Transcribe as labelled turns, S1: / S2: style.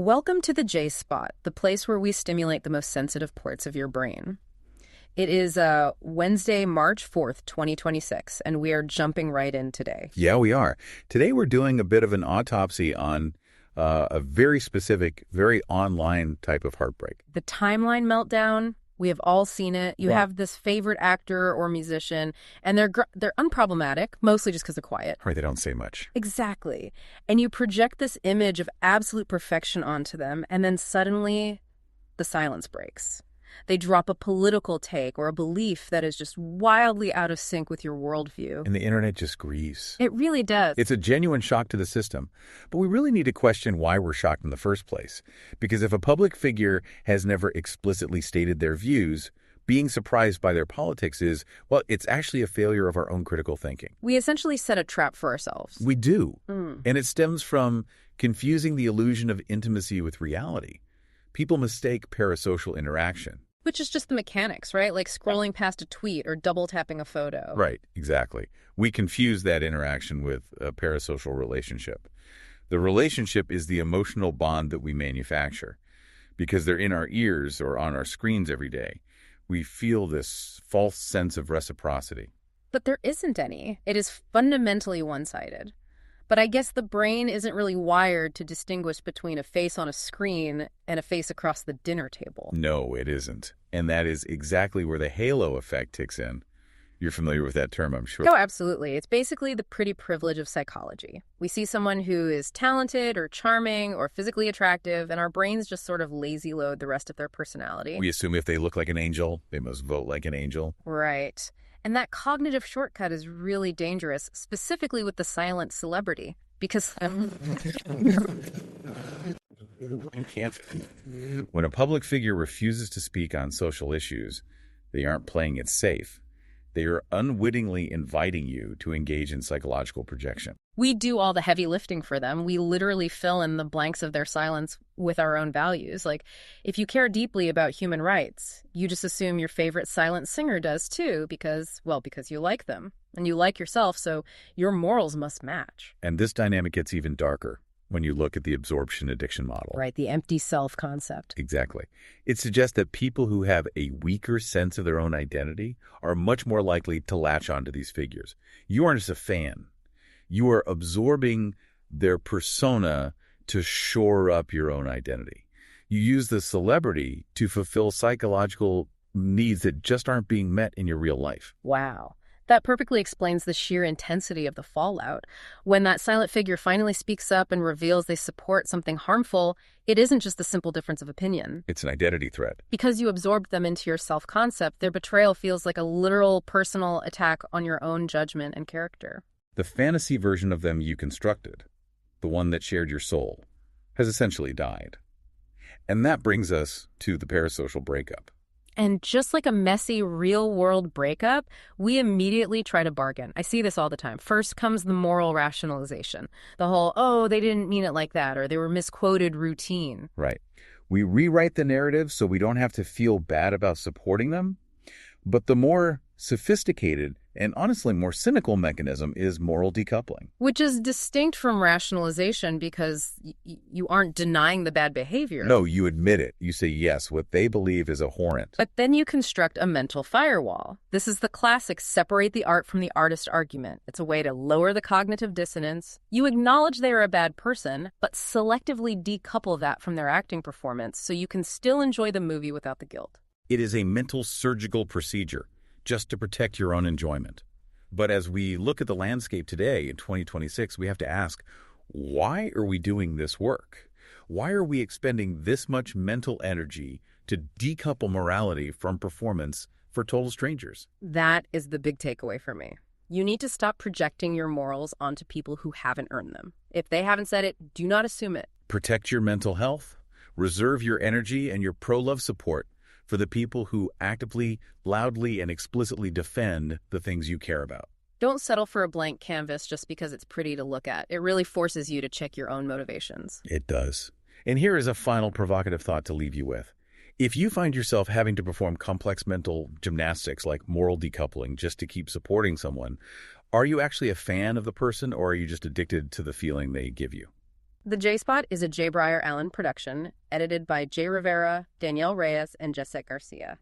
S1: Welcome to the J Spot, the place where we stimulate the most sensitive parts of your brain. It is Wednesday, March 4th, 2026, and we are jumping right in today.
S2: Yeah, we are. Today we're doing a bit of an autopsy on a very specific, very online type of heartbreak.
S1: The Timeline Meltdown. We have all seen it. You have this favorite actor or musician, and they're unproblematic, mostly just because they're quiet.
S2: Right, they don't say much.
S1: Exactly. And you project this image of absolute perfection onto them, and then suddenly the silence breaks. They drop a political take or a belief that is just wildly out of sync with your worldview.
S2: And the internet just grieves.
S1: It really does.
S2: It's a genuine shock to the system. But we really need to question why we're shocked in the first place. Because if a public figure has never explicitly stated their views, being surprised by their politics is, well, it's actually a failure of our own critical thinking.
S1: We essentially set a trap for ourselves.
S2: We do. And it stems from confusing the illusion of intimacy with reality. People mistake parasocial interaction.
S1: Which is just the mechanics, right? Like scrolling past a tweet or double tapping a photo.
S2: Right, exactly. We confuse that interaction with a parasocial relationship. The relationship is the emotional bond that we manufacture. Because they're in our ears or on our screens every day, we feel this false sense of reciprocity.
S1: But there isn't any. It is fundamentally one-sided. But I guess the brain isn't really wired to distinguish between a face on a screen and a face across the dinner table.
S2: No, it isn't. And that is exactly where the halo effect kicks in. You're familiar with that term, I'm sure.
S1: Oh, absolutely. It's basically the pretty privilege of psychology. We see someone who is talented or charming or physically attractive, and our brains just sort of lazy load the rest of their personality.
S2: We assume if they look like an angel, they must vote like an angel.
S1: Right. And that cognitive shortcut is really dangerous, specifically with the silent celebrity, because
S2: when a public figure refuses to speak on social issues, they aren't playing it safe. They are unwittingly inviting you to engage in psychological projection.
S1: We do all the heavy lifting for them. We literally fill in the blanks of their silence with our own values. Like, if you care deeply about human rights, you just assume your favorite silent singer does too, because you like them. And you like yourself, so your morals must match.
S2: And this dynamic gets even darker when you look at the absorption addiction model.
S1: Right, the empty self concept.
S2: Exactly. It suggests that people who have a weaker sense of their own identity are much more likely to latch onto these figures. You aren't just a fan. You are absorbing their persona to shore up your own identity. You use the celebrity to fulfill psychological needs that just aren't being met in your real life.
S1: Wow. That perfectly explains the sheer intensity of the fallout. When that silent figure finally speaks up and reveals they support something harmful, it isn't just a simple difference of opinion.
S2: It's an identity threat.
S1: Because you absorbed them into your self-concept, their betrayal feels like a literal personal attack on your own judgment and character.
S2: The fantasy version of them you constructed, the one that shared your soul, has essentially died. And that brings us to the parasocial breakup.
S1: And just like a messy, real-world breakup, we immediately try to bargain. I see this all the time. First comes the moral rationalization. The whole, oh, they didn't mean it like that, or they were misquoted routine.
S2: Right. We rewrite the narrative so we don't have to feel bad about supporting them. But the more sophisticated and honestly more cynical mechanism is moral decoupling.
S1: Which is distinct from rationalization because you aren't denying the bad behavior.
S2: No, you admit it. You say, yes, what they believe is abhorrent.
S1: But then you construct a mental firewall. This is the classic separate the art from the artist argument. It's a way to lower the cognitive dissonance. You acknowledge they are a bad person, but selectively decouple that from their acting performance so you can still enjoy the movie without the guilt.
S2: It is a mental surgical procedure just to protect your own enjoyment. But as we look at the landscape today in 2026, we have to ask, why are we doing this work? Why are we expending this much mental energy to decouple morality from performance for total strangers?
S1: That is the big takeaway for me. You need to stop projecting your morals onto people who haven't earned them. If they haven't said it, do not assume it.
S2: Protect your mental health. Reserve your energy and your pro-love support for the people who actively, loudly, and explicitly defend the things you care about.
S1: Don't settle for a blank canvas just because it's pretty to look at. It really forces you to check your own motivations.
S2: It does. And here is a final provocative thought to leave you with. If you find yourself having to perform complex mental gymnastics like moral decoupling just to keep supporting someone, are you actually a fan of the person or are you just addicted to the feeling they give you?
S1: The J Spot is a Jay Briar Allen production, edited by Jay Rivera, Danielle Reyes, and Jessica Garcia.